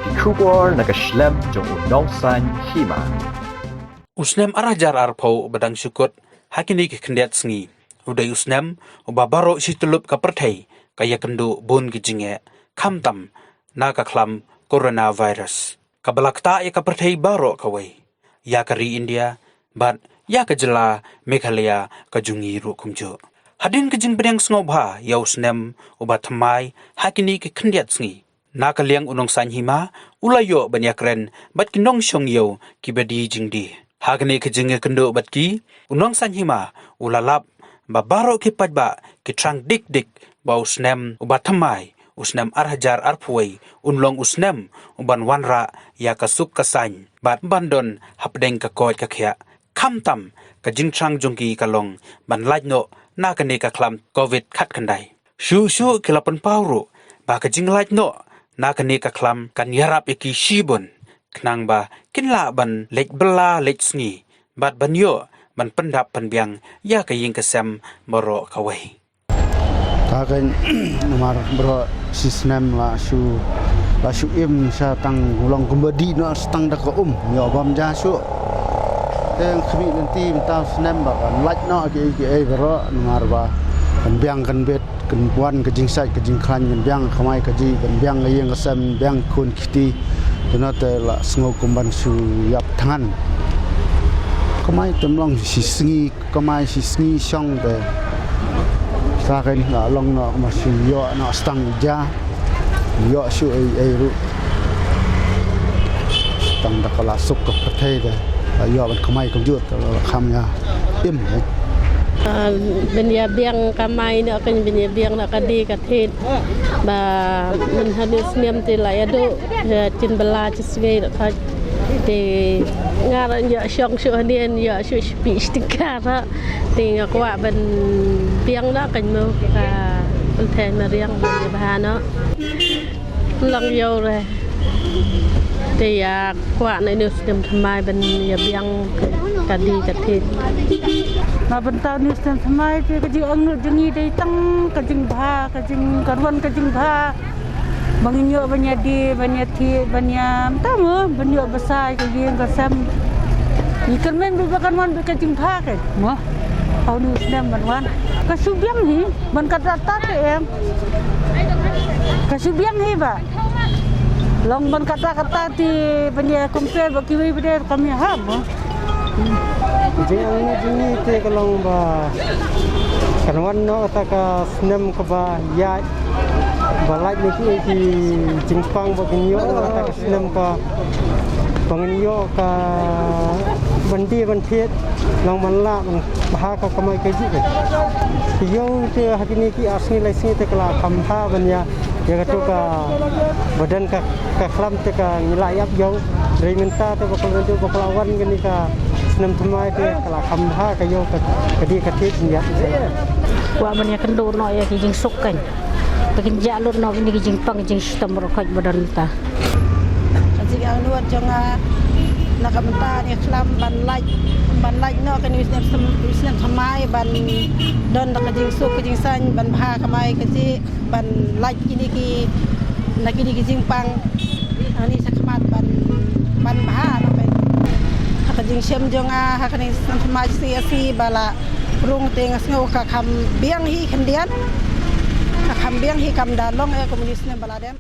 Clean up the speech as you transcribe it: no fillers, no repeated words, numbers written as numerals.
Kikubor nakaslem jong Nongshong Hima. Snem arajar arpau badang syukut hakini kendiat sengi. Uday Snem ubabaro si tulup kapertai kaya kendu bun gijinge Khlam naga Khlam coronavirus. Kabalakta ya kapertai baro kawai. Ya kari India bat ya kejela Meghalaya kajungi ru kumjo. Hadin kejing bedang sengobha ya Snem ubat thamai hakini kendiat sengi. Naka liang unong Saiñ Hima ulayo banyakren bat Nongshong yo kibadi jingdi. Hagni kejinge kendo bat ki unong Saiñ Hima ulalap babaro ki padba ki Thrang dik ba Snem ubat thamai Snem arhajar arpuai unlong Snem uban wanra ya kasuk kasany bat bandon hapdeng ka koy ka khya Khlam kajing Thrang jongki kalong ban lajno nakane ka Khlam covid khat kandai shu kilapan pauru ba kajing lajno nakane ka Khlam kan yarap iki shibun knang ba kinla ban lek bela lek sngi bat banyo ban pendap penbiang ya kaying kesem moro kawai kagen nomor bro si Snem la shu im sa tang gulong kumbadi no stang dak yo bam ja shu teng khmi nanti minta Snem ba kan laj no ki bro nomor ba kan biang kan bet kan buan ke jing sai ke jing khan kan biang khamai ke ji kan biang yeng kesem biang kun kiti tuna te la sngo kumban su yap tangan kamai temlong si sngi song de saken na long no masu yo no stang ja yo su ai ru stang da kala suk ko pathe de yo ban kamai kom jut kham ya im benya biang kamai ni akan benya biang nak kadi katin ba men hadis Snem te la yado tin bela cisngai ka te ngara ya syong syu hadian ya syu spi istikara te ngakwa ban biang na kan mo ka ulten mariang benya bahana lang yo re te ya kwa na ni Snem thamai ban ya biang kadi katin ma bentau ni Snem thamai te kajing ang jengi dei tang kajing bha kajing karwan kajing bha banginyo banyadi banyati banyam tamu banyo besai kajing kasam ikan men bukan wan kajing bha ke mo au ni Snem ban kasubiang hi ban kata te em kasubiang hi ba long ban kata ti banya compare bakiwi bede kami ha mo Jeng te kalong ba kanwan no ta ka Snem ka ba ya balai ni ki jingpang ba ginyo ta ka Snem ka panginyo ka bandi bantiet long manla man baha ka kamai ke ji ke yo te hakini ki asni laisi te kala khamha banya ya ka ka badan ka Khlam te ka ngilayap yo reminta te bakal awan gini ka Snem thamai te kala khamha ka yo ka kadi katit ya wa banya kendo no ya kijing sukkan pakin jalur no ini kijing pang kijing sistem rokaj badan ta jing ang nuat jonga nakamenta ni Khlam ban laj no kan Snem thamai ban don nakajing suk kijing san ban bha kamai kaji ban laj ini ki nakini kijing pang ani sakmat ban bha no kajing syam jonga hakani Snem thamai si bala rung teng sngo ka kham biang hi khendian ka kham biang hi kam dalong e komunis ne baladem